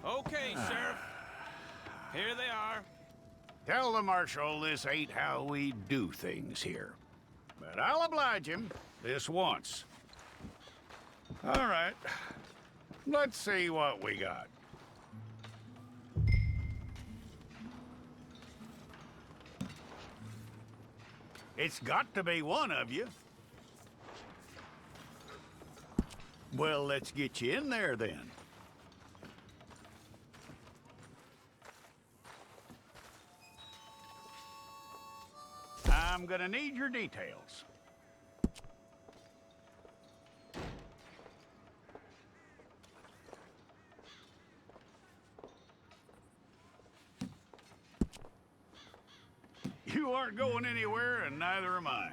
Okay, Sheriff. Here they are. Tell the Marshal this ain't how we do things here. But I'll oblige him this once. All right. Let's see what we got. It's got to be one of you. Well, let's get you in there then. I'm gonna need your details. You aren't going anywhere, and neither am I.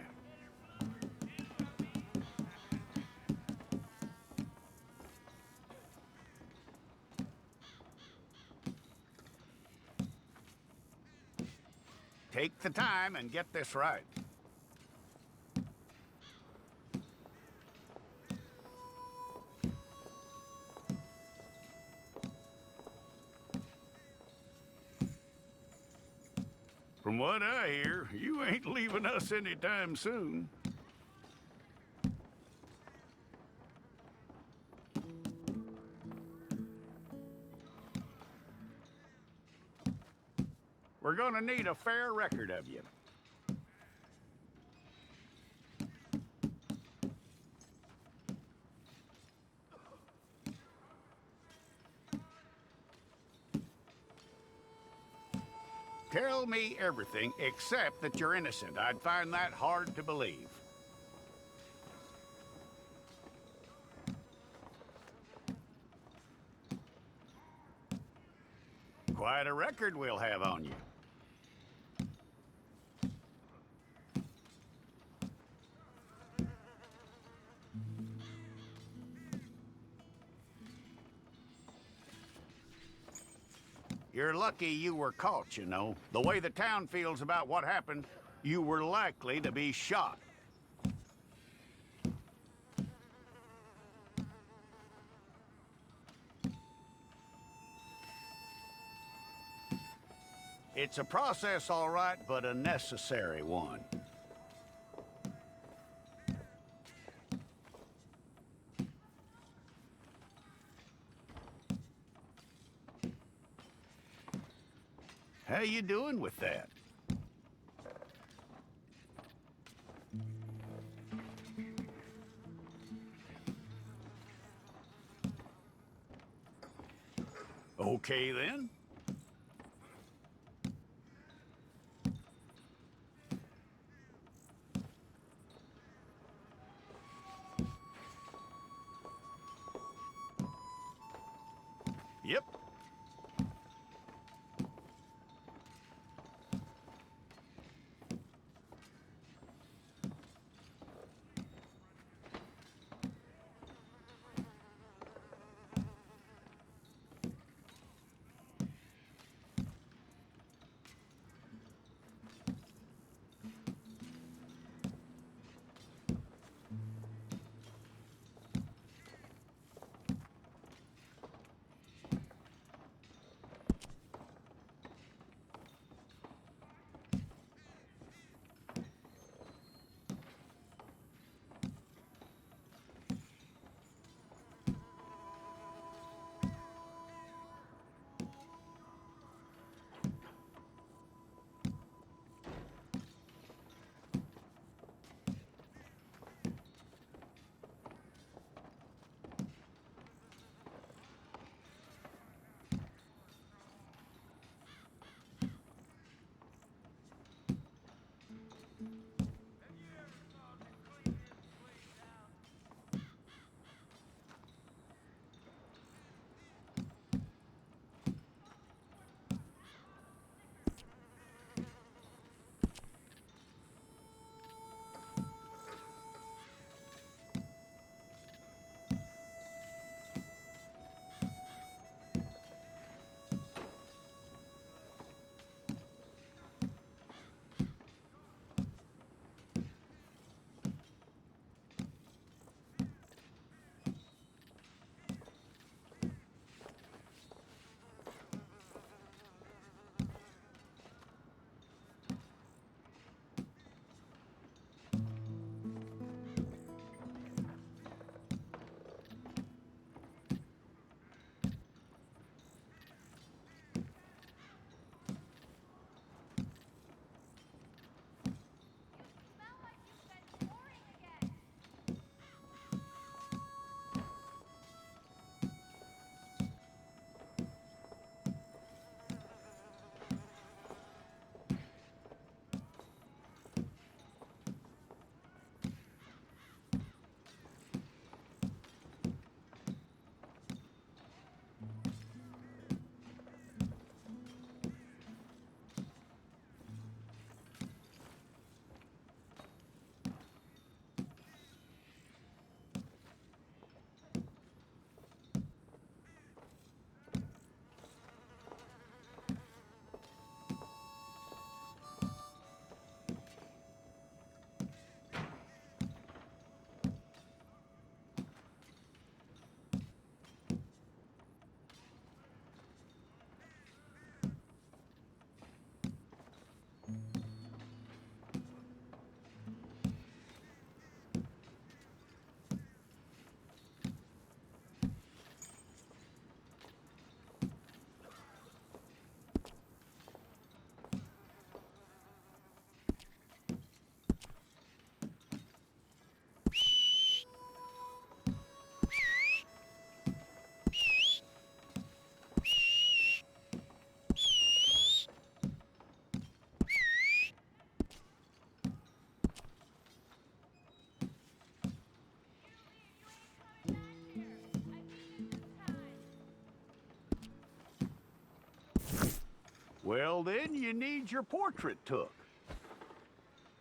Take the time and get this right. From what I hear, you ain't leaving us anytime soon. We're gonna need a fair record of you. Tell me everything except that you're innocent. I'd find that hard to believe. Quite a record we'll have on you. You're lucky you were caught, you know. The way the town feels about what happened, you were likely to be shot. It's a process, all right, but a necessary one. How you doing with that? Okay, then. Yep. Well, then you need your portrait took.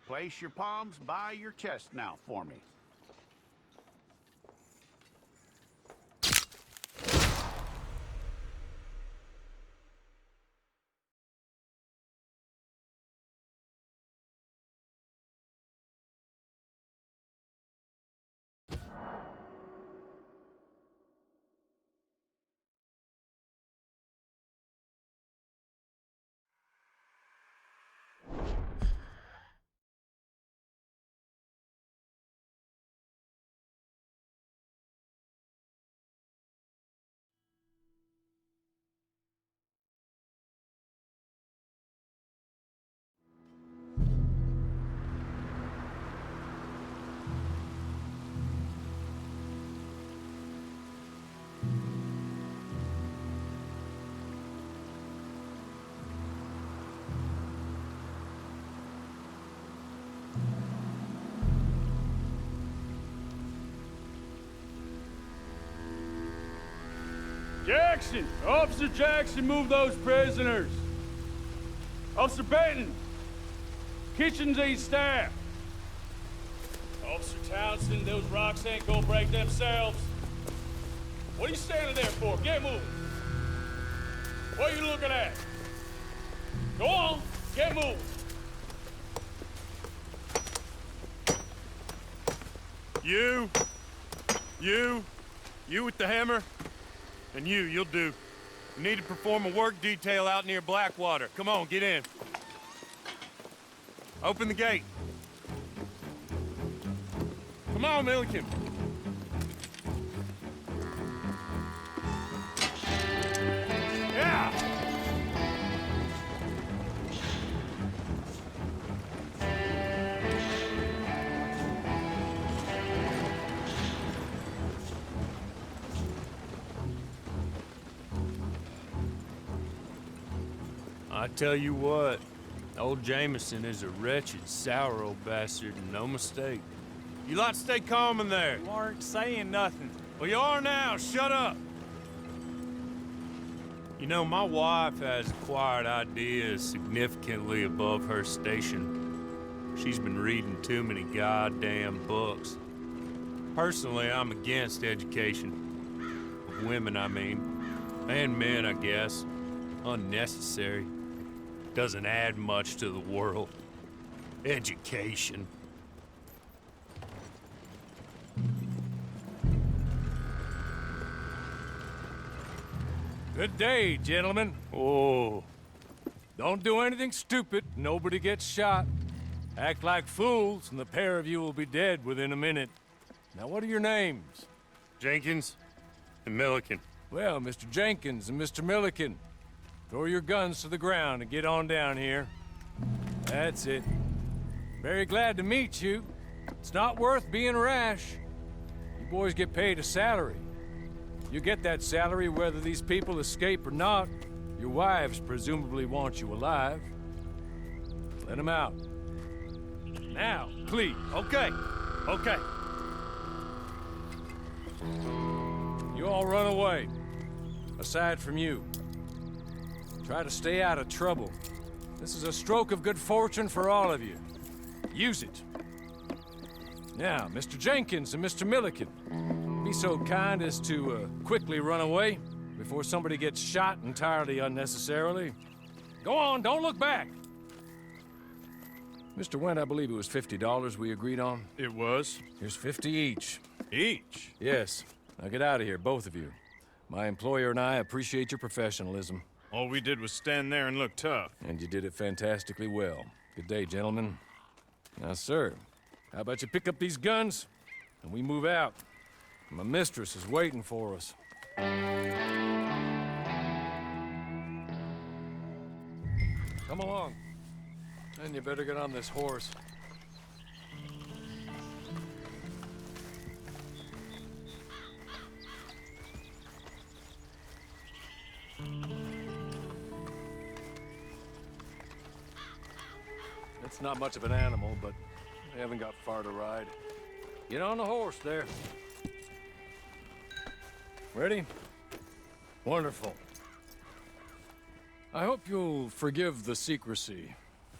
Place your palms by your chest now for me. Jackson! Officer Jackson, move those prisoners! Officer Benton! Kitchens aid staff! Officer Townsend, those rocks ain't gonna break themselves. What are you standing there for? Get moving! What are you looking at? Go on, get moving! You with the hammer? And you'll do. You need to perform a work detail out near Blackwater. Come on, get in. Open the gate. Come on, Milliken. Yeah! I tell you what, old Jameson is a wretched, sour old bastard, and no mistake. You lot stay calm in there. You aren't saying nothing. Well, you are now. Shut up. You know, my wife has acquired ideas significantly above her station. She's been reading too many goddamn books. Personally, I'm against education. Of women, I mean. And men, I guess. Unnecessary. Doesn't add much to the world. Education. Good day, gentlemen. Oh. Don't do anything stupid. Nobody gets shot. Act like fools, and the pair of you will be dead within a minute. Now, what are your names? Jenkins and Milliken. Well, Mr. Jenkins and Mr. Milliken, throw your guns to the ground and get on down here. That's it. Very glad to meet you. It's not worth being rash. You boys get paid a salary. You get that salary whether these people escape or not. Your wives presumably want you alive. Let them out. Now, please. Okay. You all run away. Aside from you. Try to stay out of trouble. This is a stroke of good fortune for all of you. Use it. Now, Mr. Jenkins and Mr. Milliken, be so kind as to quickly run away before somebody gets shot entirely unnecessarily. Go on, don't look back. Mr. Wendt, I believe it was $50 we agreed on. It was. Here's 50 each. Each? Yes. Now get out of here, both of you. My employer and I appreciate your professionalism. All we did was stand there and look tough. And you did it fantastically well. Good day, gentlemen. Now, sir, how about you pick up these guns and we move out? My mistress is waiting for us. Come along. And you better get on this horse. It's not much of an animal, but they haven't got far to ride. Get on the horse there. Ready? Wonderful. I hope you'll forgive the secrecy.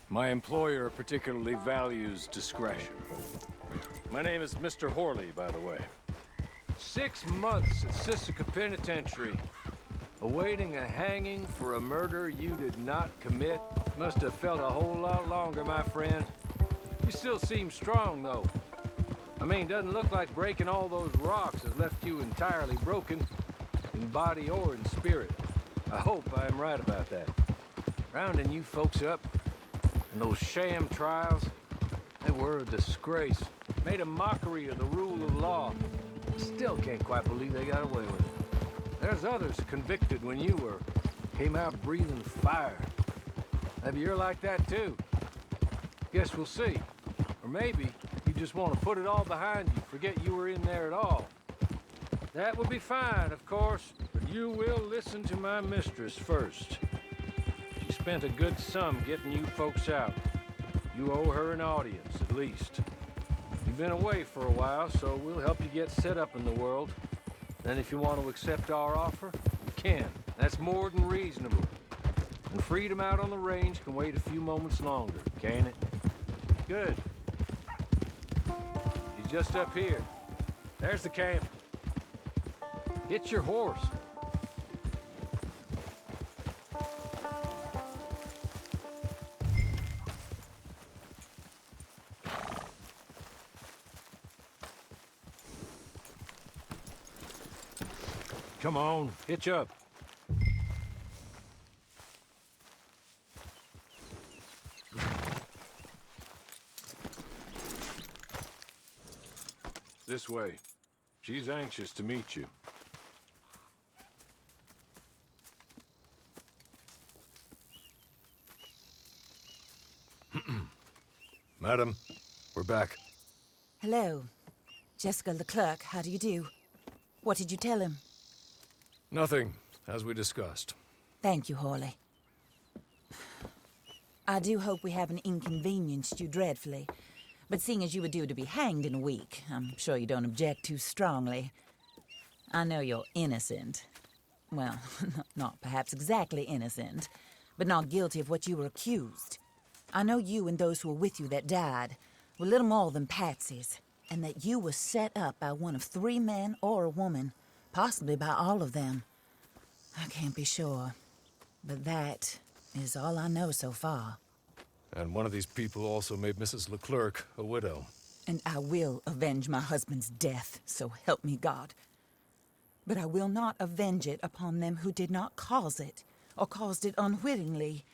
My employer particularly values discretion. My name is Mr. Horley, by the way. 6 months at Sisika Penitentiary, awaiting a hanging for a murder you did not commit. Must have felt a whole lot longer, my friend. You still seem strong, though. I mean, doesn't look like breaking all those rocks has left you entirely broken, in body or in spirit. I hope I'm right about that. Rounding you folks up, and those sham trials, they were a disgrace. Made a mockery of the rule of law. Still can't quite believe they got away with it. There's others convicted when you were. Came out breathing fire. Maybe you're like that too. Guess we'll see. Or maybe you just want to put it all behind you, forget you were in there at all. That would be fine, of course, but you will listen to my mistress first. She spent a good sum getting you folks out. You owe her an audience, at least. You've been away for a while, so we'll help you get set up in the world. Then if you want to accept our offer, you can. That's more than reasonable. And freedom out on the range can wait a few moments longer, can't it? Good. He's just up here. There's the camp. Get your horse. Come on, hitch up. This way. She's anxious to meet you. Madam, we're back. Hello. Jessica Leclerc, how do you do? What did you tell him? Nothing, as we discussed. Thank you, Horley. I do hope we haven't inconvenienced you dreadfully. But seeing as you were due to be hanged in a week, I'm sure you don't object too strongly. I know you're innocent. Well, not perhaps exactly innocent, but not guilty of what you were accused. I know you and those who were with you that died were little more than patsies, and that you were set up by one of 3 men or a woman, possibly by all of them. I can't be sure, but that is all I know so far. And one of these people also made Mrs. Leclerc a widow. And I will avenge my husband's death, so help me God. But I will not avenge it upon them who did not cause it, or caused it unwittingly.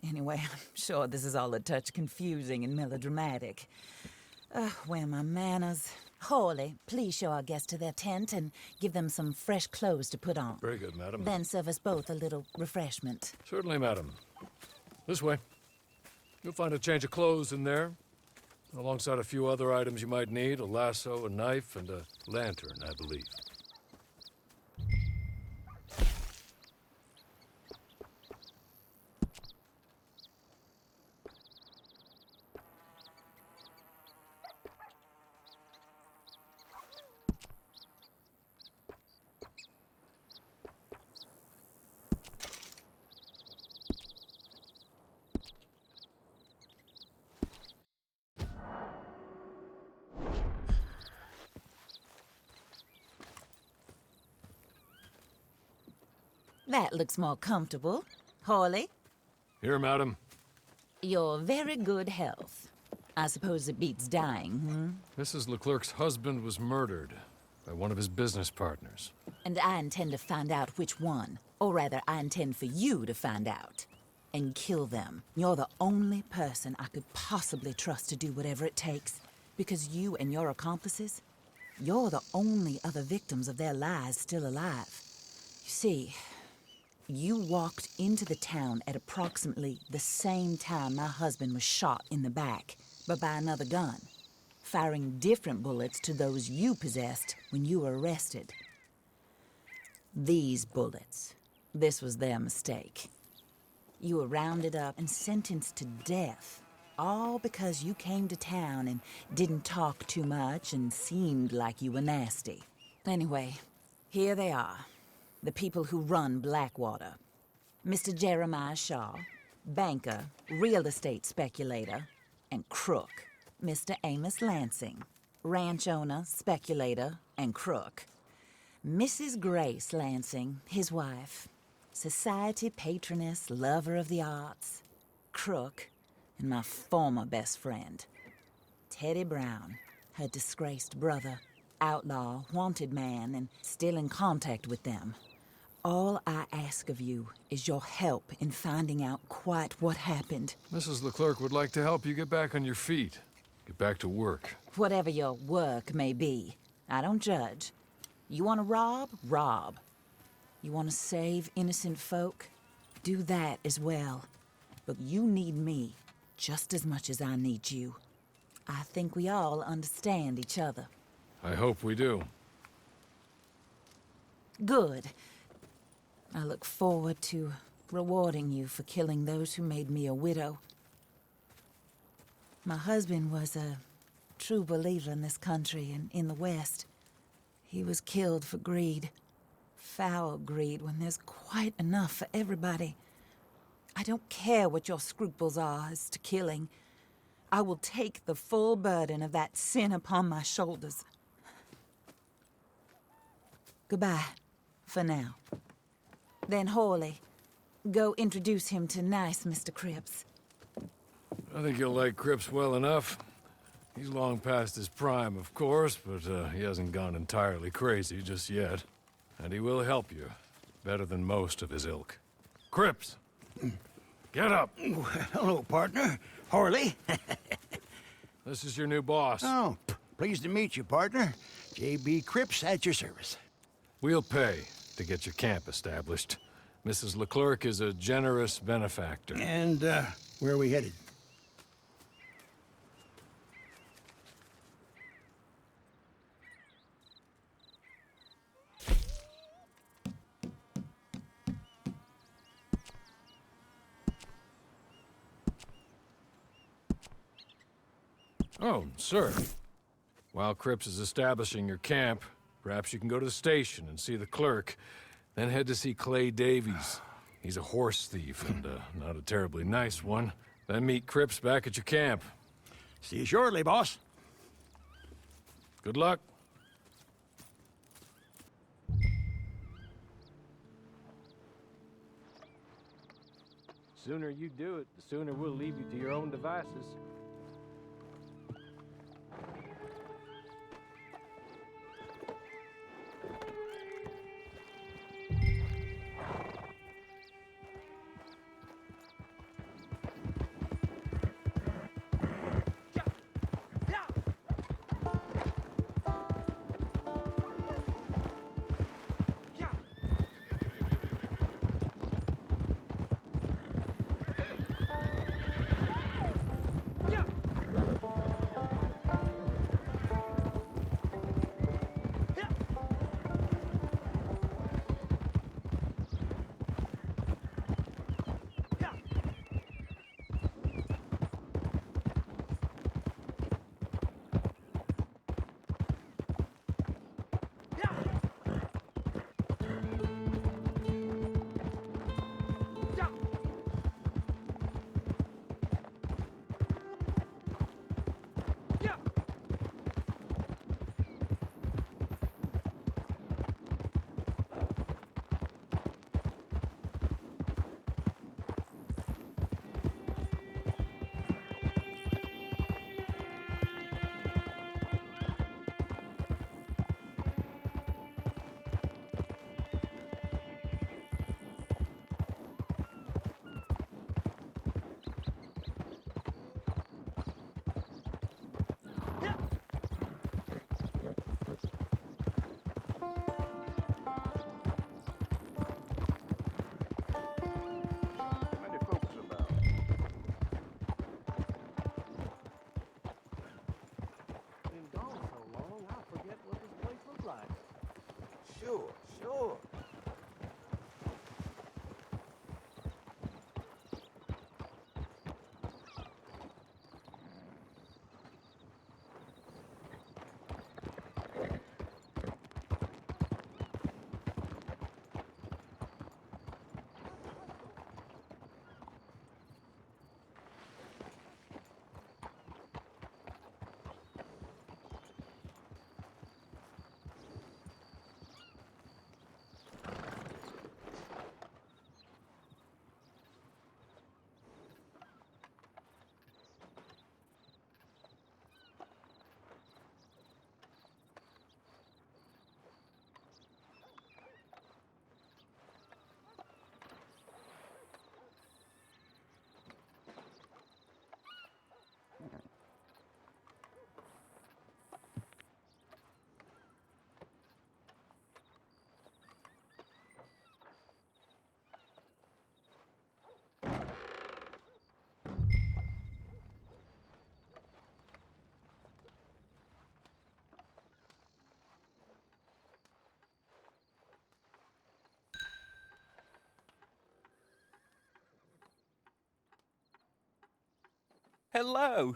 Anyway, I'm sure this is all a touch confusing and melodramatic. Where are my manners? Horley, please show our guests to their tent and give them some fresh clothes to put on. Very good, madam. Then serve us both a little refreshment. Certainly, madam. This way. You'll find a change of clothes in there, alongside a few other items you might need, a lasso, a knife, and a lantern, I believe. That looks more comfortable. Horley, Here, madam. your very good health. I suppose it beats dying, Mrs. Leclerc's husband was murdered by one of his business partners. And I intend to find out which one. Or rather, I intend for you to find out. And kill them. You're the only person I could possibly trust to do whatever it takes. Because you and your accomplices, you're the only other victims of their lies still alive. You see, you walked into the town at approximately the same time my husband was shot in the back, but by another gun, firing different bullets to those you possessed when you were arrested. These bullets, this was their mistake. You were rounded up and sentenced to death, all because you came to town and didn't talk too much and seemed like you were nasty. Anyway, here they are. The people who run Blackwater. Mr. Jeremiah Shaw, banker, real estate speculator, and crook. Mr. Amos Lansing, ranch owner, speculator, and crook. Mrs. Grace Lansing, his wife, society patroness, lover of the arts, crook, and my former best friend. Teddy Brown, her disgraced brother, outlaw, wanted man, and still in contact with them. All I ask of you is your help in finding out quite what happened. Mrs. Leclerc would like to help you get back on your feet. Get back to work. Whatever your work may be, I don't judge. You want to rob? Rob. You want to save innocent folk? Do that as well. But you need me just as much as I need you. I think we all understand each other. I hope we do. Good. I look forward to rewarding you for killing those who made me a widow. My husband was a true believer in this country and in the West. He was killed for greed. Foul greed when there's quite enough for everybody. I don't care what your scruples are as to killing. I will take the full burden of that sin upon my shoulders. Goodbye, for now. Then Hawley, go introduce him to nice Mr. Cripps. I think you'll like Cripps well enough. He's long past his prime, of course, but he hasn't gone entirely crazy just yet. And he will help you, better than most of his ilk. Cripps! Get up! Hello, partner. Harley. This is your new boss. Oh, pleased to meet you, partner. J.B. Cripps at your service. We'll pay to get your camp established. Mrs. Leclerc is a generous benefactor. And, where are we headed? Oh, sir. While Cripps is establishing your camp, perhaps you can go to the station and see the clerk, then head to see Clay Davies. He's a horse thief, and not a terribly nice one. Then meet Cripps back at your camp. See you shortly, boss. Good luck. The sooner you do it, the sooner we'll leave you to your own devices. Hello.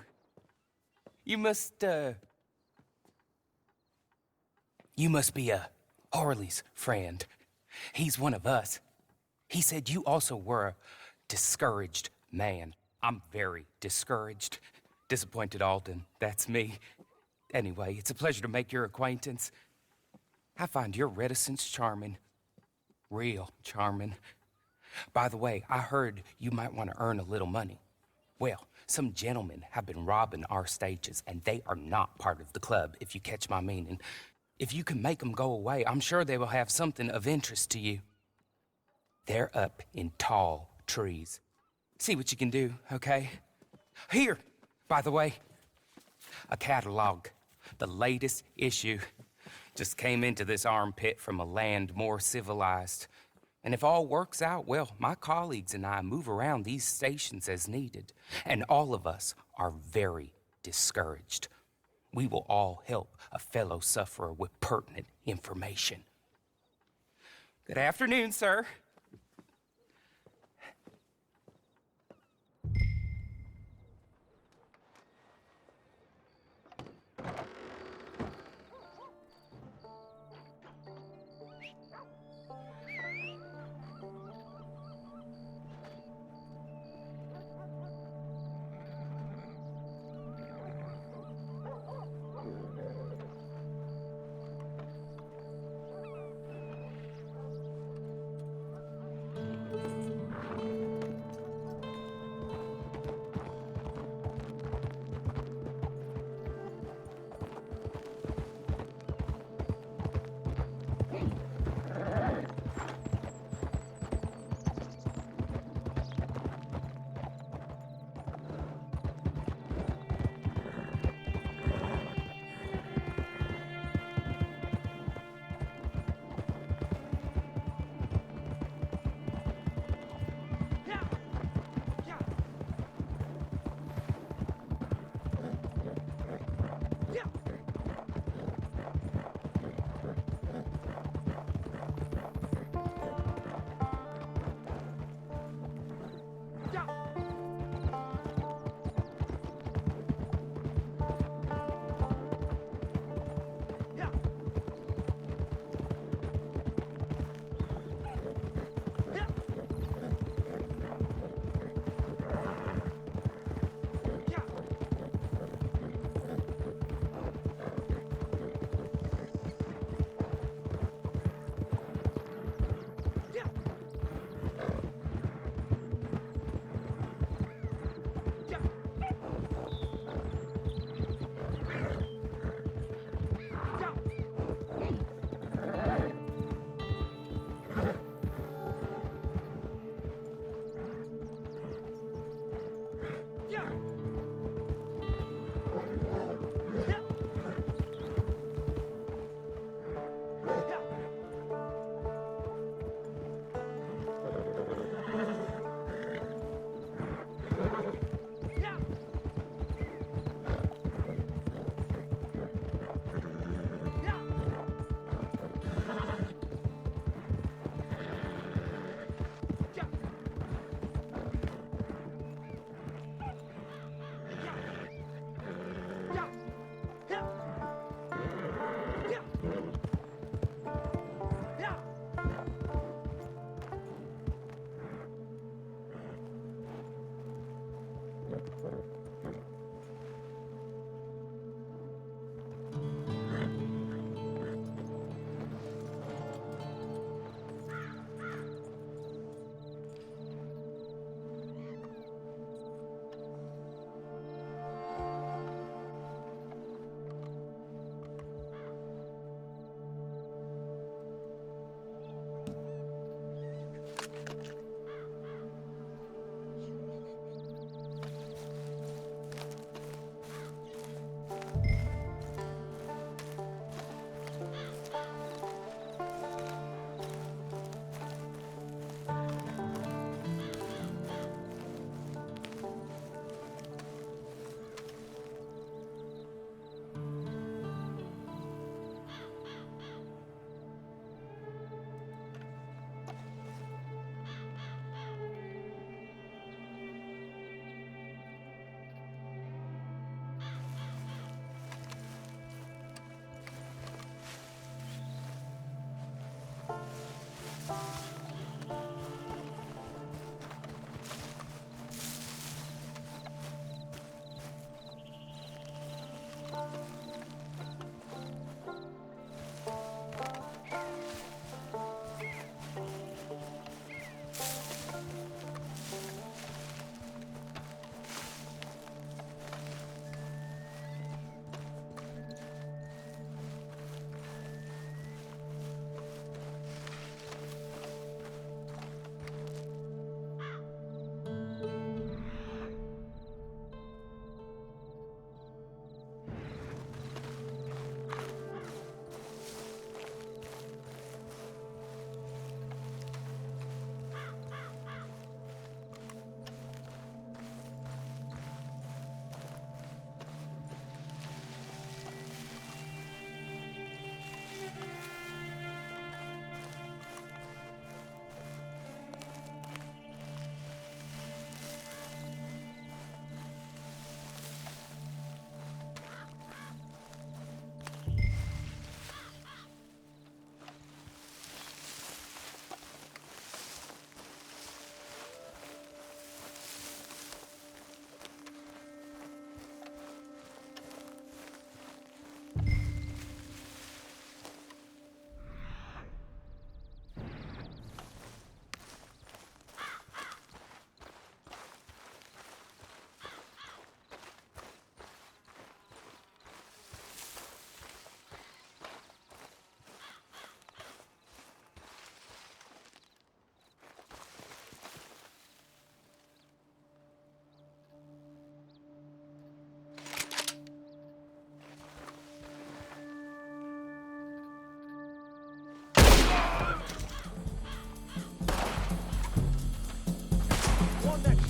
You must be Harley's friend. He's one of us. He said you also were a discouraged man. I'm very discouraged. Disappointed Alden, that's me. Anyway, it's a pleasure to make your acquaintance. I find your reticence charming. Real charming. By the way, I heard you might want to earn a little money. Well, some gentlemen have been robbing our stages, and they are not part of the club, if you catch my meaning. If you can make them go away, I'm sure they will have something of interest to you. They're up in tall trees. See what you can do, okay? Here, by the way, a catalog. The latest issue. Just came into this armpit from a land more civilized. And if all works out, well, my colleagues and I move around these stations as needed. And all of us are very discouraged. We will all help a fellow sufferer with pertinent information. Good afternoon, sir.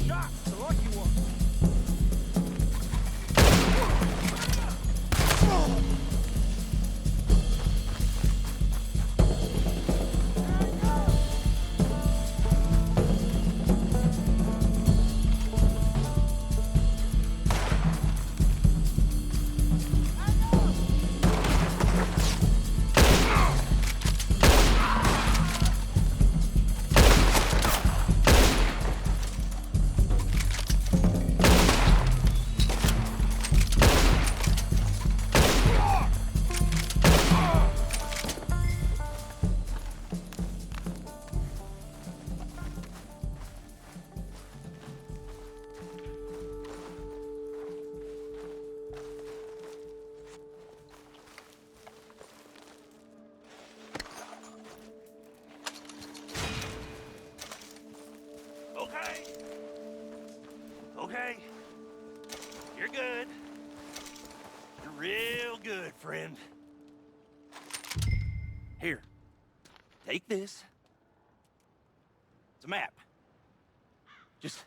shot. It's a lucky one. Okay. You're good. You're real good, friend. Here. Take this. It's a map. Just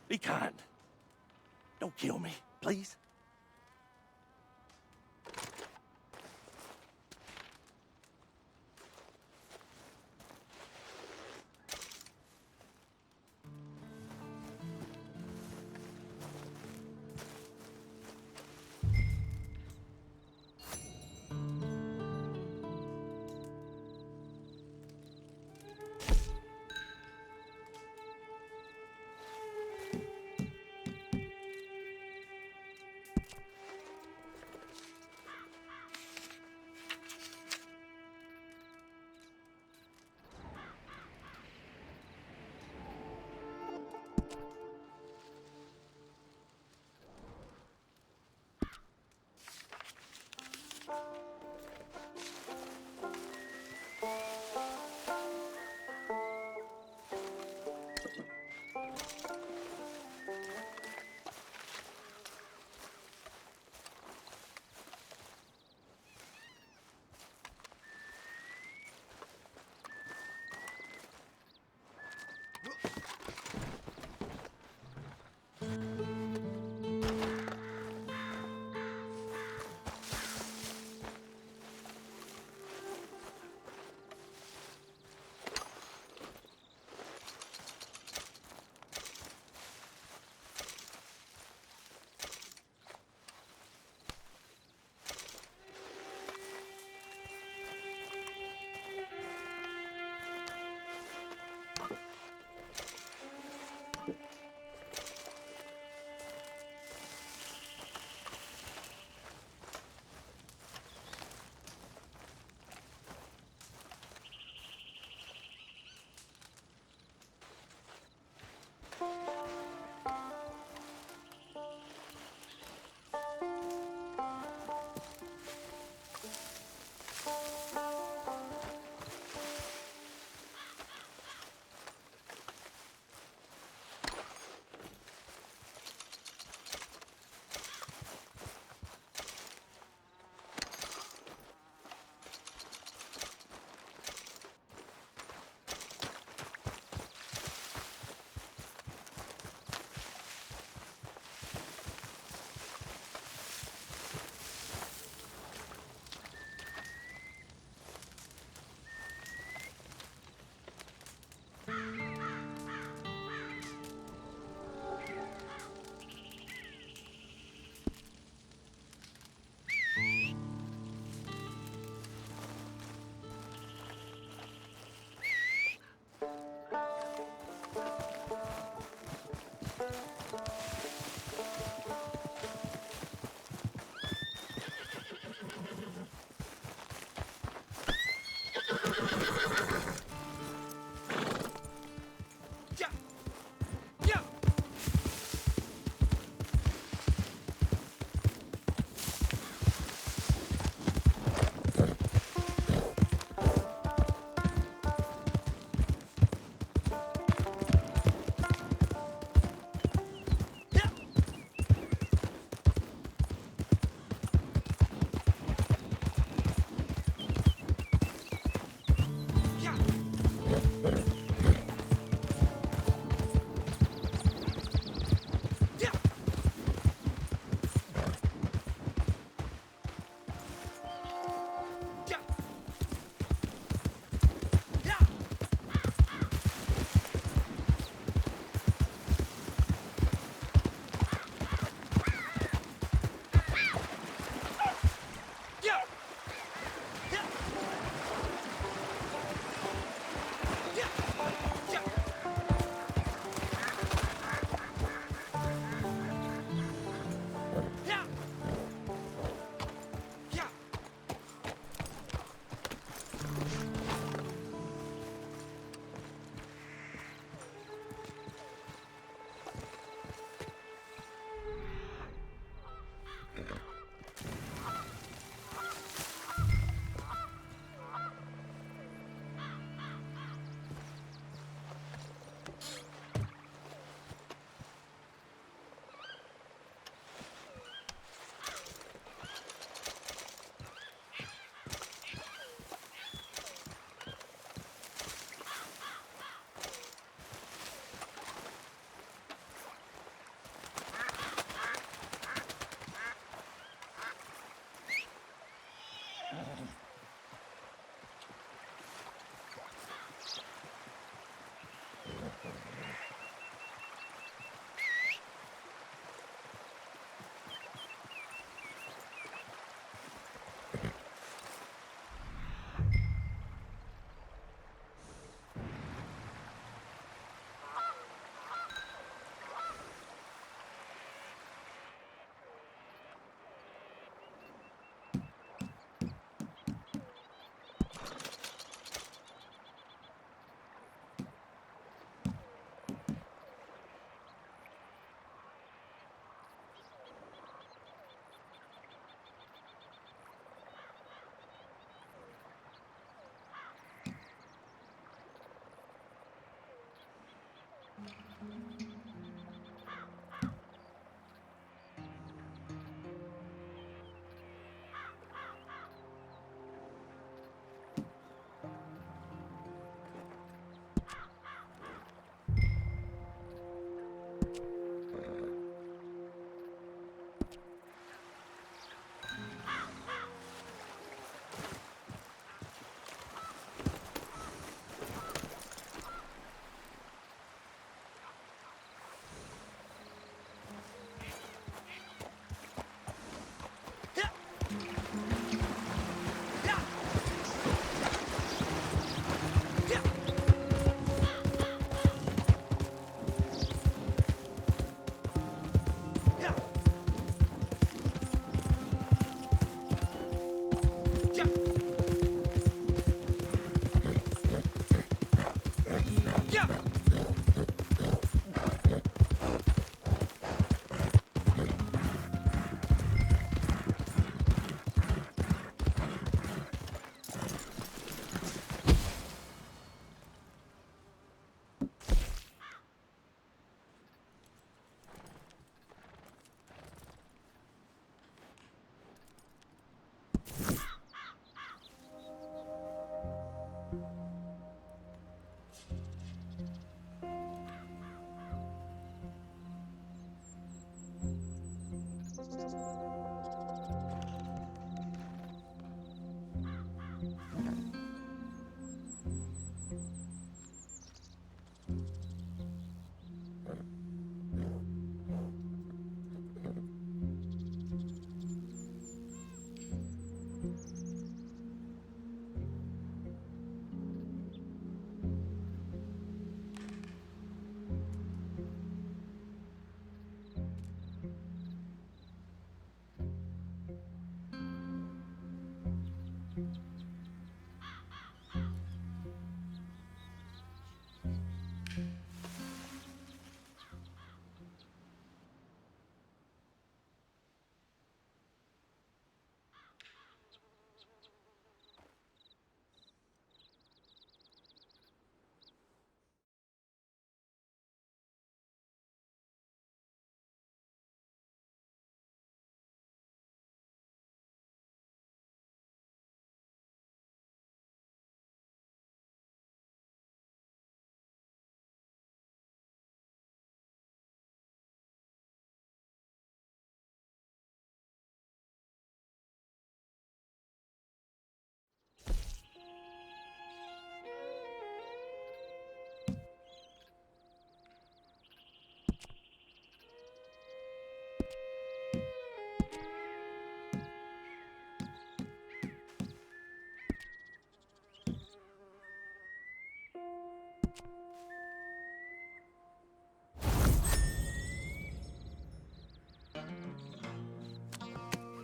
be kind. Don't kill me, please.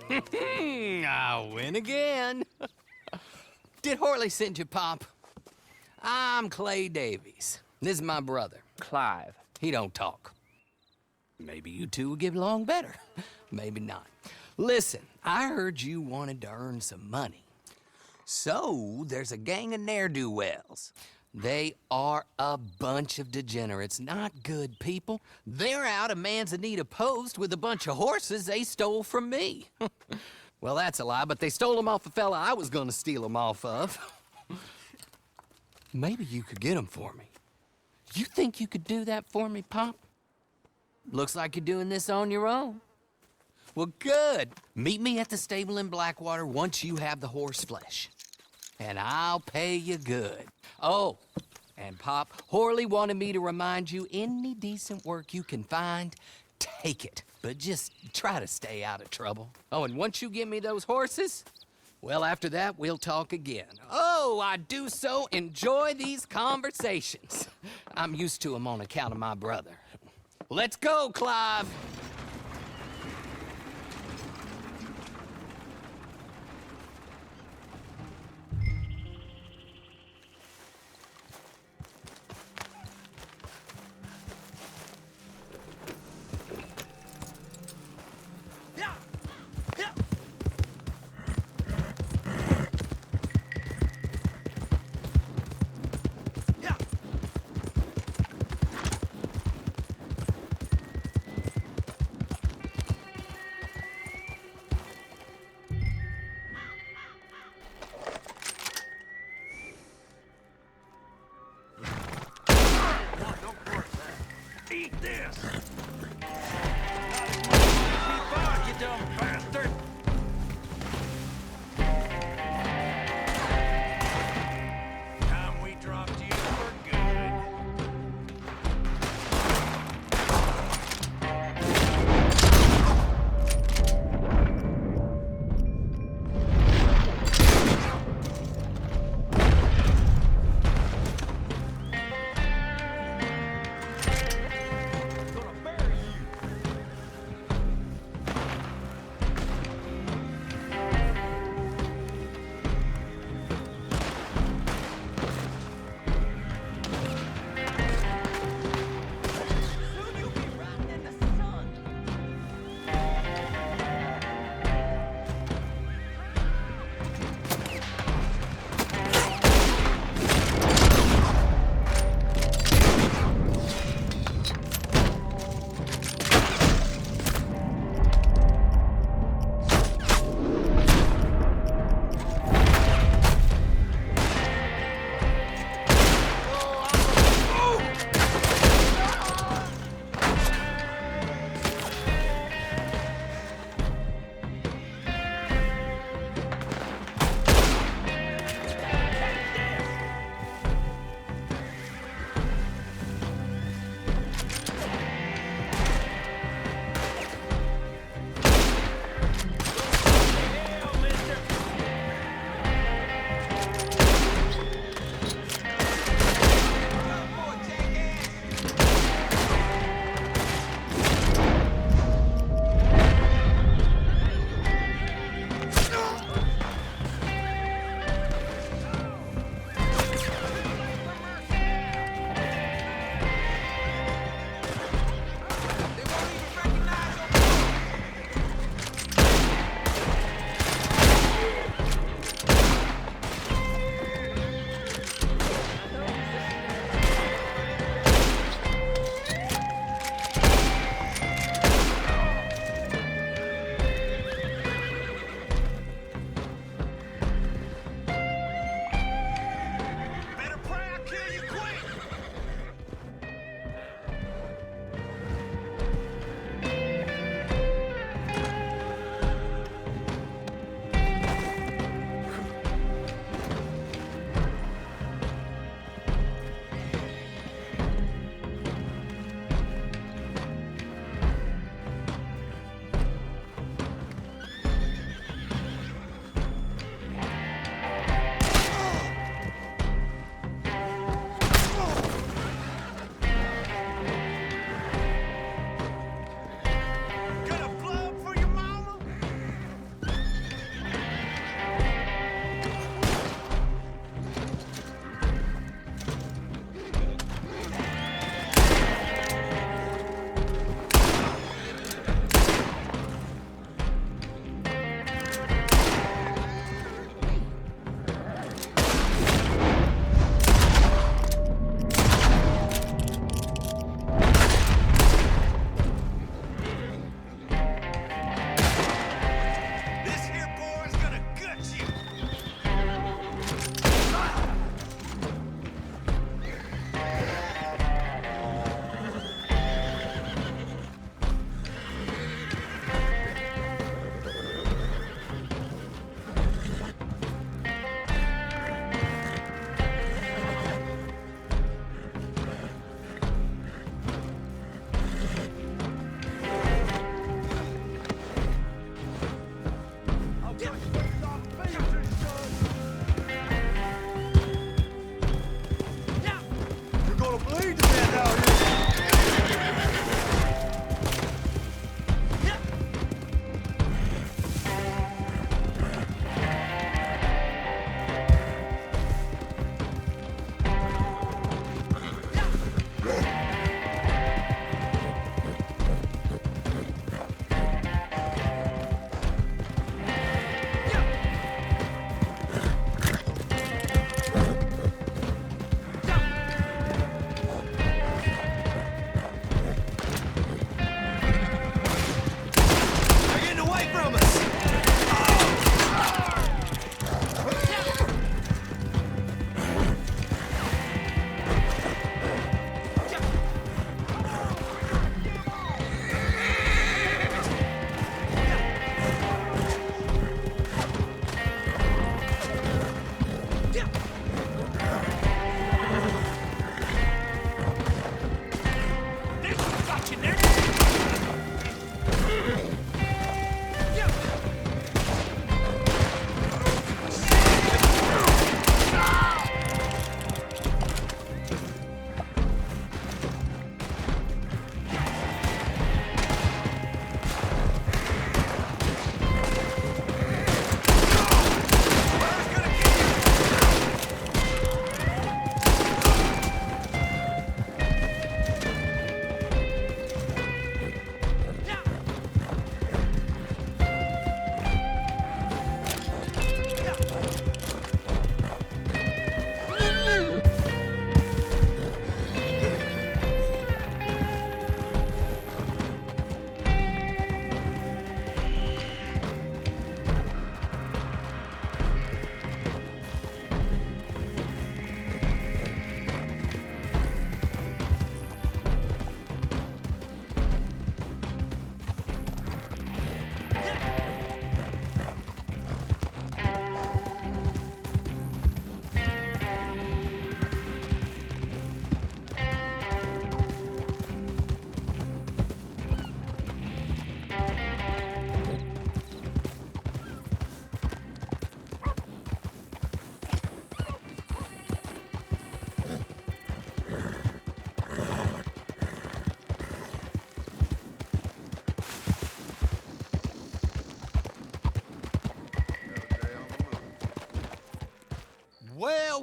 I win again. Did Horley send you, Pop? I'm Clay Davies. This is my brother, Clive. He don't talk. Maybe you two will get along better. Maybe not. Listen, I heard you wanted to earn some money. So, there's a gang of ne'er-do-wells. They are a bunch of degenerates, not good people. They're out of Manzanita Post with a bunch of horses they stole from me. Well, that's a lie, but they stole them off a fella I was gonna steal them off of. Maybe you could get them for me. You think you could do that for me, Pop? Looks like you're doing this on your own. Well, good. Meet me at the stable in Blackwater once you have the horse flesh. And I'll pay you good. Oh, and Pop, Horley wanted me to remind you, any decent work you can find, take it. But just try to stay out of trouble. Oh, and once you give me those horses, well, after that, we'll talk again. Oh, I do so enjoy these conversations. I'm used to them on account of my brother. Let's go, Clive. Eat this! You dumb bastard! Time we dropped you for good. Gonna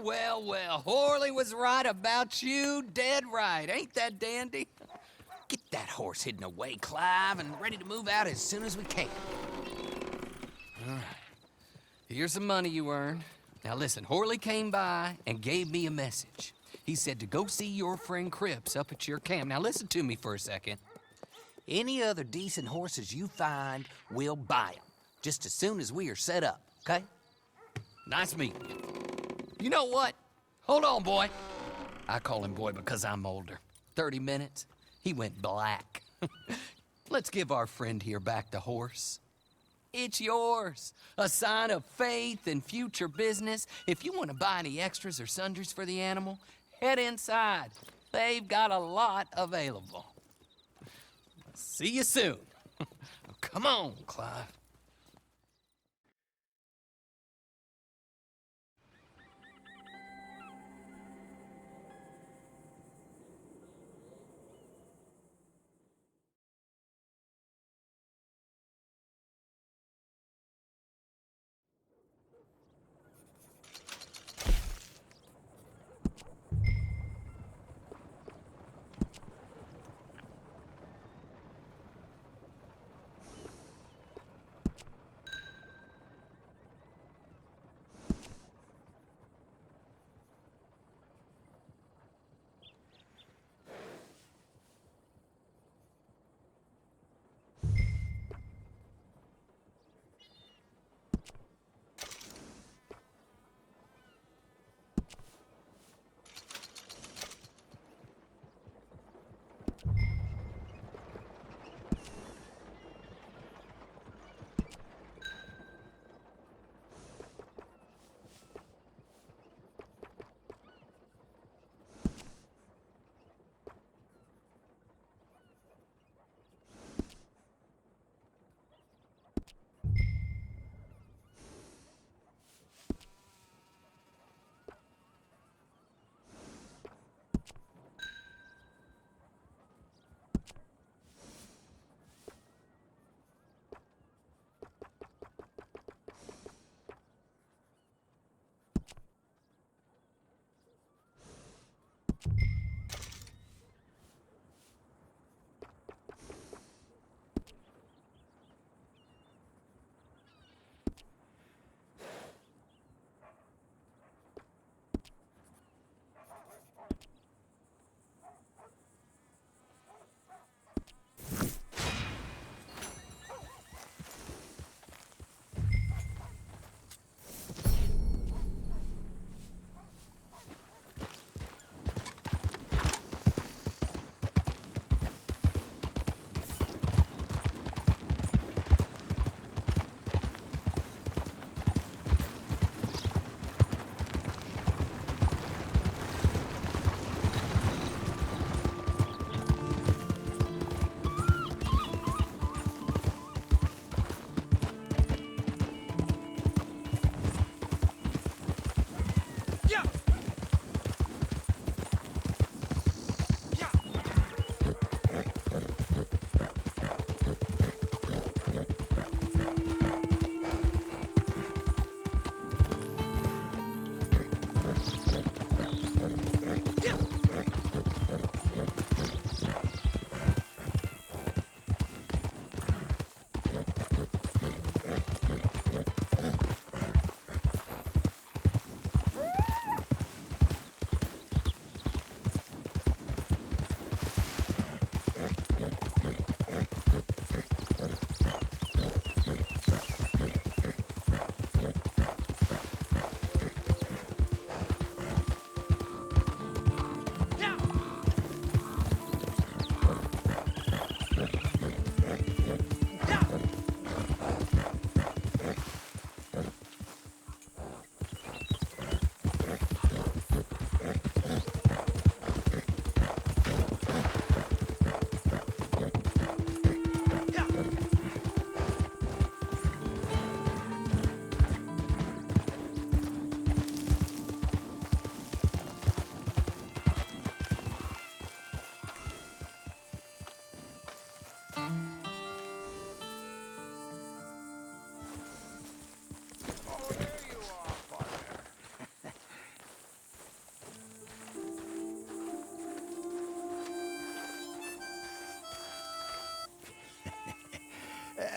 well. Horley was right about you, dead right. Ain't that dandy? Get that horse hidden away, Clive, and ready to move out as soon as we can. All right. Here's the money you earned. Now listen, Horley came by and gave me a message. He said to go see your friend Cripps up at your camp. Now listen to me for a second. Any other decent horses you find, we'll buy them. Just as soon as we are set up, okay? Nice meeting you. You know what? Hold on, boy. I call him boy because I'm older. 30 minutes, he went black. Let's give our friend here back the horse. It's yours. A sign of faith and future business. If you want to buy any extras or sundries for the animal, head inside. They've got a lot available. See you soon. Come on, Clive.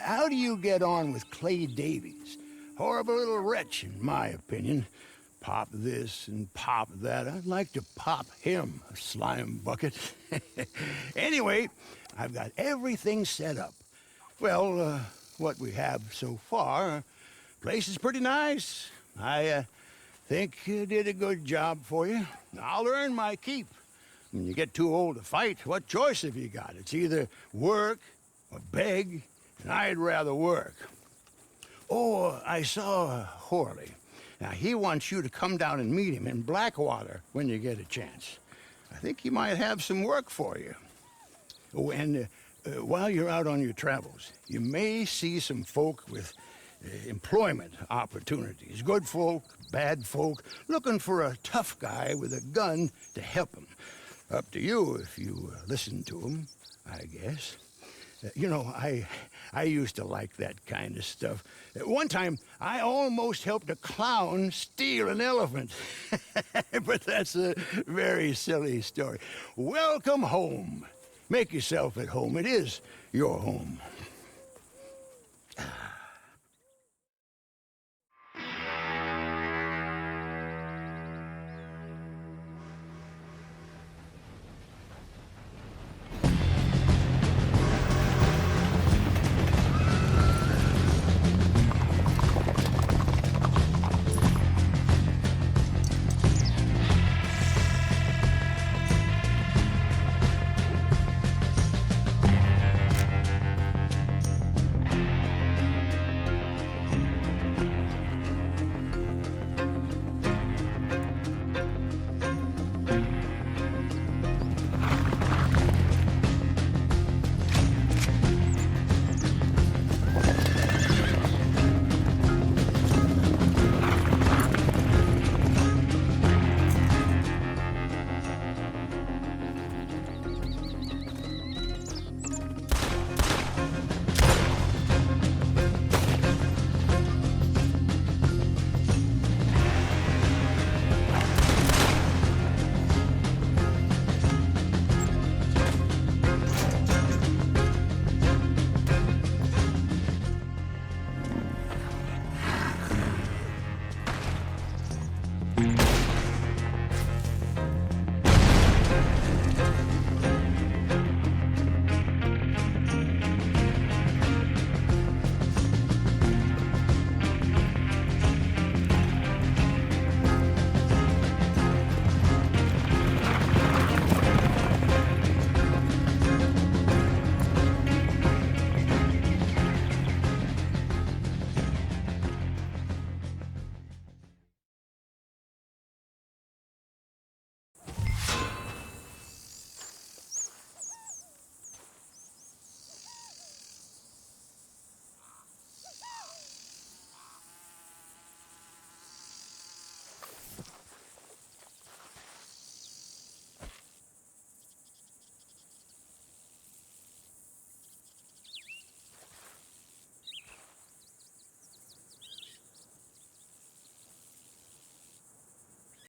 how do you get on with Clay Davies? Horrible little wretch, in my opinion. Pop this and pop that. I'd like to pop him, a slime bucket. Anyway, I've got everything set up. Well, what we have so far, place is pretty nice. I think you did a good job for you. I'll earn my keep. When you get too old to fight, what choice have you got? It's either work or beg, and I'd rather work. Oh, I saw Horley. Now, he wants you to come down and meet him in Blackwater when you get a chance. I think he might have some work for you. Oh, and while you're out on your travels, you may see some folk with employment opportunities. Good folk, bad folk, looking for a tough guy with a gun to help them. Up to you if you listen to them, I guess. You know, I used to like that kind of stuff. One time, I almost helped a clown steal an elephant. But that's a very silly story. Welcome home. Make yourself at home. It is your home.